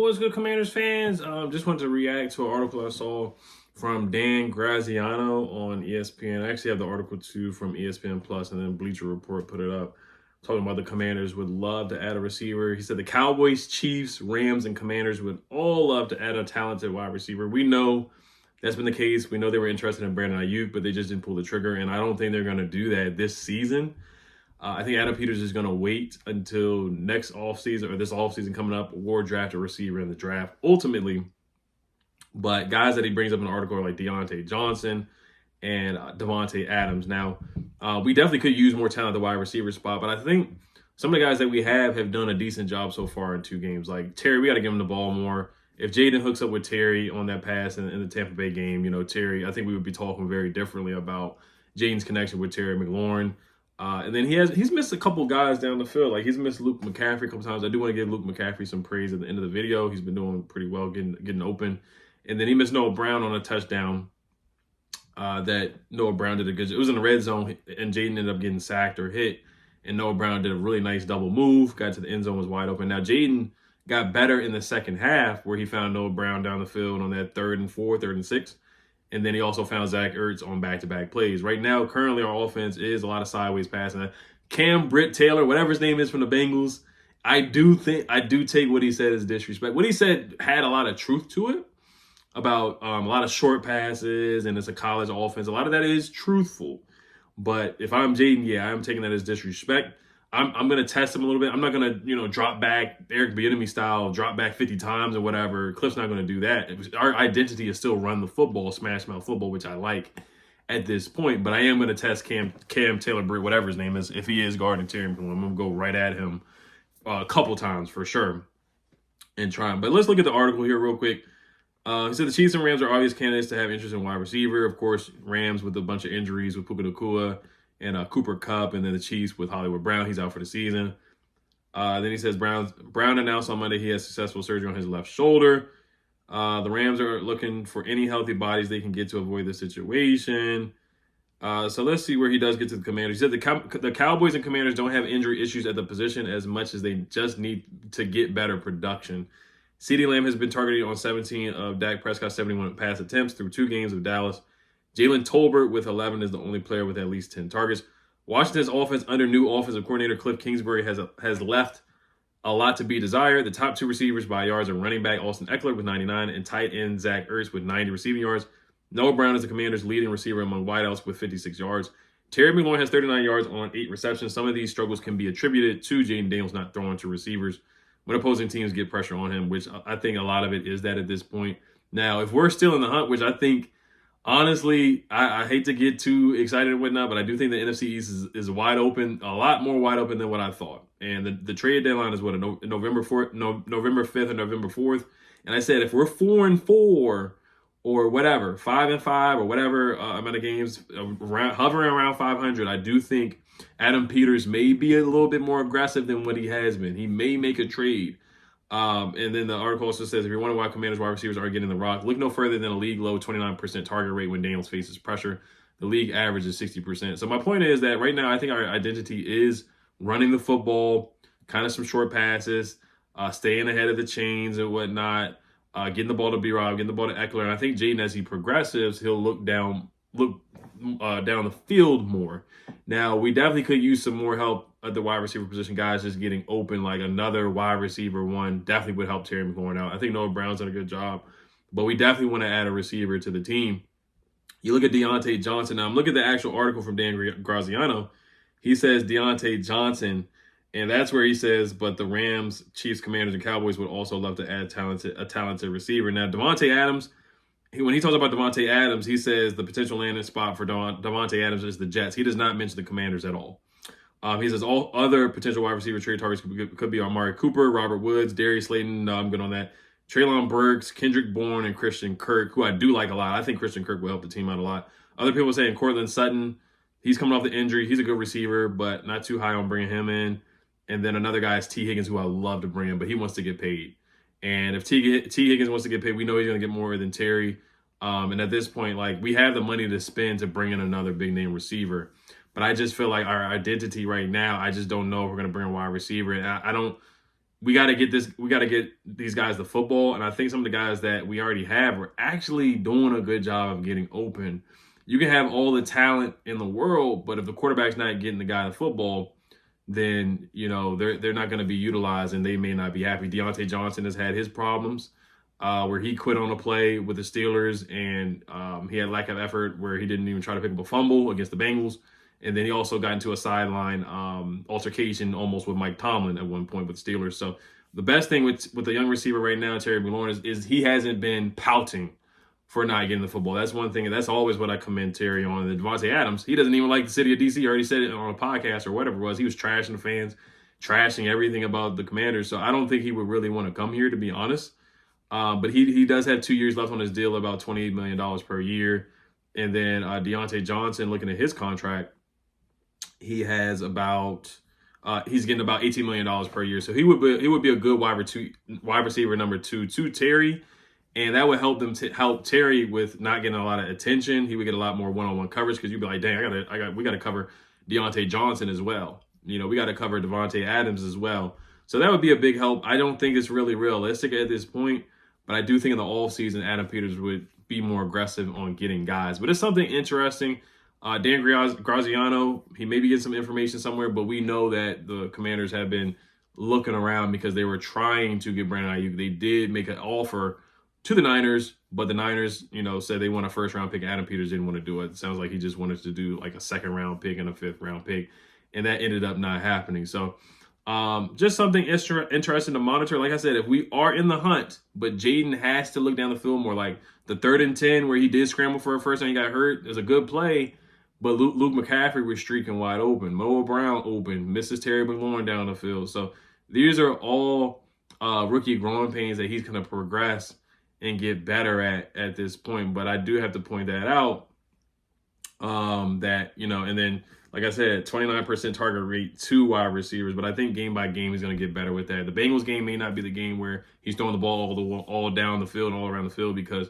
what's good, Commanders fans? Just wanted to react to an article I saw from Dan Graziano on ESPN. I actually have the article too from ESPN Plus, and then Bleacher Report put it up, talking about the Commanders would love to add a receiver. He said the Cowboys, Chiefs, Rams, and Commanders would all love to add a talented wide receiver. We know that's been the case. We know they were interested in Brandon Ayuk, but they just didn't pull the trigger, and I don't think they're going to do that this season. I think Adam Peters is going to wait until next offseason or this offseason coming up or draft a receiver in the draft ultimately. But guys that he brings up in the article are like Deontay Johnson and Devontae Adams. Now, we definitely could use more talent at the wide receiver spot, but I think some of the guys that we have done a decent job so far in 2 games. Like Terry, we got to give him the ball more. If Jaden hooks up with Terry on that pass in the Tampa Bay game, Terry, I think we would be talking very differently about Jaden's connection with Terry McLaurin. And then he's missed a couple guys down the field. Like he's missed Luke McCaffrey a couple times. I do want to give Luke McCaffrey some praise at the end of the video. He's been doing pretty well getting open. And then he missed Noah Brown on a touchdown that Noah Brown did a good job. It was in the red zone, and Jaden ended up getting sacked or hit. And Noah Brown did a really nice double move, got to the end zone, was wide open. Now, Jaden got better in the second half where he found Noah Brown down the field on that 3rd and 4, 3rd and 6. And then he also found Zach Ertz on back-to-back plays. Right now, currently, our offense is a lot of sideways passing. Cam Britt Taylor, whatever his name is from the Bengals, I do take what he said as disrespect. What he said had a lot of truth to it about a lot of short passes, and it's a college offense. A lot of that is truthful. But if I'm Jaden, yeah, I'm taking that as disrespect. I'm going to test him a little bit. I'm not going to, drop back Eric Bieniemy style, drop back 50 times or whatever. Cliff's not going to do that. Our identity is still run the football, smash mouth football, which I like at this point. But I am going to test Cam Taylor Britt, whatever his name is, if he is guarding Terry McLaurin. I'm going to go right at him a couple times for sure and try him. But let's look at the article here real quick. He said the Chiefs and Rams are obvious candidates to have interest in wide receiver. Of course, Rams with a bunch of injuries with Puka Nacua and Cooper Kupp, and then the Chiefs with Hollywood Brown. He's out for the season. Then he says Brown announced on Monday he has successful surgery on his left shoulder. The Rams are looking for any healthy bodies they can get to avoid the situation. So let's see where he does get to the Commanders. He said the Cowboys and Commanders don't have injury issues at the position as much as they just need to get better production. CeeDee Lamb has been targeted on 17 of Dak Prescott's 71 pass attempts through 2 games of Dallas. Jalen Tolbert with 11 is the only player with at least 10 targets. Washington's offense under new offensive coordinator Cliff Kingsbury has left a lot to be desired. The top 2 receivers by yards are running back Austin Eckler with 99 and tight end Zach Ertz with 90 receiving yards. Noah Brown is the Commanders' leading receiver among wideouts with 56 yards. Terry McLaurin has 39 yards on 8 receptions. Some of these struggles can be attributed to Jaden Daniels not throwing to receivers when opposing teams get pressure on him, which I think a lot of it is that at this point. Now, if we're still in the hunt, which I think, honestly, I hate to get too excited and whatnot, but I do think the NFC East is wide open, a lot more wide open than what I thought. And the trade deadline is November 5th or November 4th. And I said, if we're 4-4 or whatever, 5-5 or whatever amount of games, hovering around 500, I do think Adam Peters may be a little bit more aggressive than what he has been. He may make a trade. And then the article also says, if you're wondering why Commanders wide receivers aren't getting the rock, look no further than a league low 29% target rate when Daniels faces pressure. The league average is 60%. So my point is that right now I think our identity is running the football, kind of some short passes, staying ahead of the chains and whatnot, getting the ball to B-Rob, getting the ball to Eckler. And I think Jaden, as he progresses, he'll look down the field more. Now, we definitely could use some more help at the wide receiver position, guys just getting open, like another wide receiver one definitely would help Terry McLaurin out. I think Noah Brown's done a good job, but we definitely want to add a receiver to the team. You look at Deontay Johnson. Now, I'm looking at the actual article from Dan Graziano. He says Deontay Johnson, and that's where he says, but the Rams, Chiefs, Commanders, and Cowboys would also love to add a talented receiver. Now, Devontae Adams, when he talks about Devontae Adams, he says the potential landing spot for Devontae Adams is the Jets. He does not mention the Commanders at all. He says all other potential wide receiver trade targets could be Amari Cooper, Robert Woods, Darius Slayton. No, I'm good on that. Treylon Burks, Kendrick Bourne, and Christian Kirk, who I do like a lot. I think Christian Kirk will help the team out a lot. Other people saying Cortland Sutton. He's coming off the injury. He's a good receiver, but not too high on bringing him in. And then another guy is T. Higgins, who I love to bring in, but he wants to get paid. And if T. Higgins wants to get paid, we know he's going to get more than Terry. And at this point, like, we have the money to spend to bring in another big name receiver. But I just feel like our identity right now, I just don't know if we're going to bring a wide receiver. And I don't we got to get this. We got to get these guys the football, and I think some of the guys that we already have are actually doing a good job of getting open. You can have all the talent in the world, but if the quarterback's not getting the guy the football, then they're not going to be utilized, and they may not be happy. Deontay Johnson has had his problems where he quit on a play with the Steelers, and he had lack of effort where he didn't even try to pick up a fumble against the Bengals. And then he also got into a sideline altercation almost with Mike Tomlin at one point with the Steelers. So the best thing with the young receiver right now, Terry McLaurin, is he hasn't been pouting for not getting the football. That's one thing, and that's always what I commend Terry on. The Devontae Adams, he doesn't even like the city of D.C. He already said it on a podcast or whatever it was. He was trashing the fans, trashing everything about the Commanders. So I don't think he would really want to come here, to be honest. But he does have 2 years left on his deal, about $28 million per year. And then Deontay Johnson, looking at his contract, he has he's getting about $18 million per year. So he would be a good wide receiver number 2 to Terry. And that would help help Terry with not getting a lot of attention. He would get a lot more one-on-one coverage because you'd be like, dang, we got to cover Deontay Johnson as well. We got to cover Devontae Adams as well. So that would be a big help. I don't think it's really realistic at this point, but I do think in the offseason, Adam Peters would be more aggressive on getting guys. But it's something interesting. Dan Graziano, he may be getting some information somewhere, but we know that the Commanders have been looking around because they were trying to get Brandon Ayuk. They did make an offer to the Niners, but the Niners, said they want a first-round pick. Adam Peters didn't want to do it. It sounds like he just wanted to do like a second-round pick and a fifth-round pick, and that ended up not happening. So just something interesting to monitor. Like I said, if we are in the hunt, but Jaden has to look down the field more, like the 3rd and 10 where he did scramble for a first and he got hurt, is a good play, but Luke McCaffrey was streaking wide open. Noah Brown open. Mrs. Terry McLaurin down the field. So these are all rookie growing pains that he's going to progress and get better at this point. But I do have to point that out, that, and then, like I said, 29% target rate, 2 wide receivers. But I think game by game he's going to get better with that. The Bengals game may not be the game where he's throwing the ball all down the field and all around the field because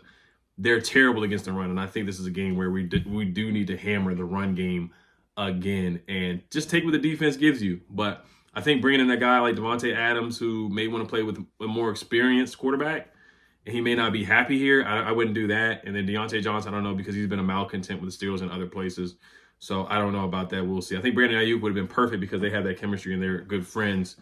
they're terrible against the run. And I think this is a game where we do need to hammer the run game again and just take what the defense gives you. But I think bringing in a guy like Devontae Adams, who may want to play with a more experienced quarterback, and he may not be happy here, I wouldn't do that. And then Deontay Johnson, I don't know, because he's been a malcontent with the Steelers and other places. So I don't know about that. We'll see. I think Brandon Ayuk would have been perfect because they have that chemistry and they're good friends.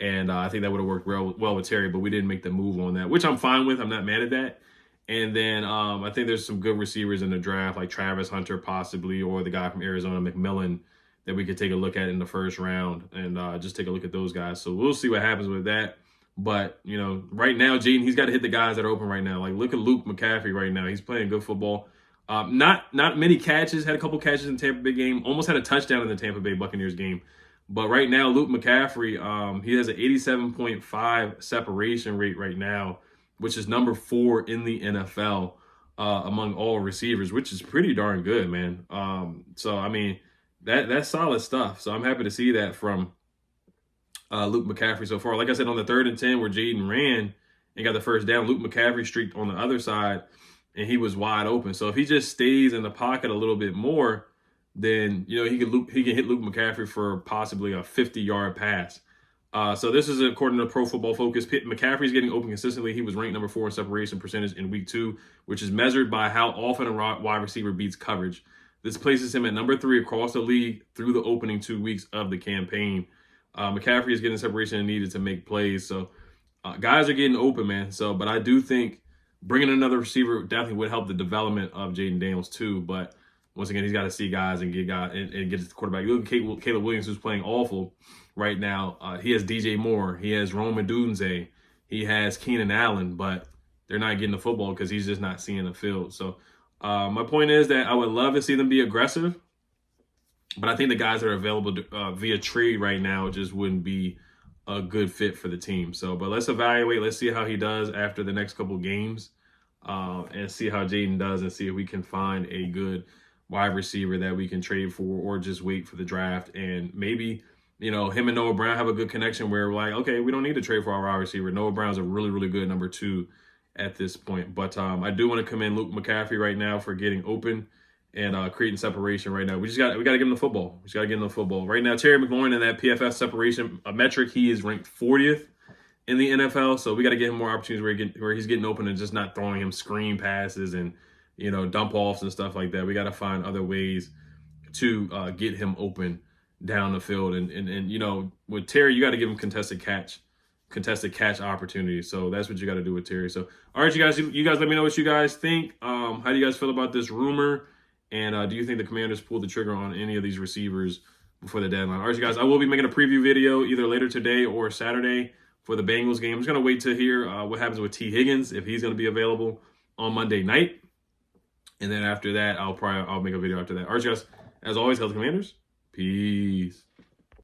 And I think that would have worked well with Terry, but we didn't make the move on that, which I'm fine with. I'm not mad at that. And then I think there's some good receivers in the draft, like Travis Hunter possibly, or the guy from Arizona, McMillan, that we could take a look at in the first round and just take a look at those guys. So we'll see what happens with that. But, right now, Jaden, he's got to hit the guys that are open right now. Like, look at Luke McCaffrey right now. He's playing good football. Not many catches, had a couple catches in the Tampa Bay game, almost had a touchdown in the Tampa Bay Buccaneers game. But right now, Luke McCaffrey, he has an 87.5 separation rate right now, which is number 4 in the NFL among all receivers, which is pretty darn good, man. So, I mean, that's solid stuff. So I'm happy to see that from Luke McCaffrey so far. Like I said, on the 3rd and 10 where Jaden ran and got the first down, Luke McCaffrey streaked on the other side, and he was wide open. So if he just stays in the pocket a little bit more, then, he can hit Luke McCaffrey for possibly a 50-yard pass. So this is according to Pro Football Focus. McCaffrey's getting open consistently. He was ranked number 4 in separation percentage in week 2, which is measured by how often a wide receiver beats coverage. This places him at number 3 across the league through the opening 2 weeks of the campaign. McCaffrey is getting the separation needed to make plays. So guys are getting open, man. So, but I do think bringing another receiver definitely would help the development of Jaden Daniels too. But once again, he's got to see guys and get the quarterback. You look at Caleb Williams, who's playing awful right now. He has DJ Moore. He has Rome Odunze. He has Keenan Allen, but they're not getting the football because he's just not seeing the field. So my point is that I would love to see them be aggressive, but I think the guys that are available via trade right now just wouldn't be a good fit for the team. So, but let's evaluate. Let's see how he does after the next couple games and see how Jaden does and see if we can find a good wide receiver that we can trade for or just wait for the draft. And maybe, him and Noah Brown have a good connection where we're like, okay, we don't need to trade for our wide receiver. Noah Brown's a really, really good number 2 at this point. But I do want to commend Luke McCaffrey right now for getting open and creating separation right now. We got to get him the football. Right now, Terry McLaurin in that PFF separation metric, he is ranked 40th. in the NFL. So we got to get him more opportunities where he's getting open and just not throwing him screen passes and, dump offs and stuff like that. We got to find other ways to get him open down the field. And with Terry, you got to give him contested catch opportunities. So that's what you got to do with Terry. So, all right, you guys let me know what you guys think. How do you guys feel about this rumor? And do you think the Commanders pulled the trigger on any of these receivers before the deadline? All right, you guys, I will be making a preview video either later today or Saturday for the Bengals game. I'm just going to wait to hear what happens with T. Higgins, if he's going to be available on Monday night. And then after that, I'll make a video after that. All right, you guys, as always, hail the Commanders. Peace.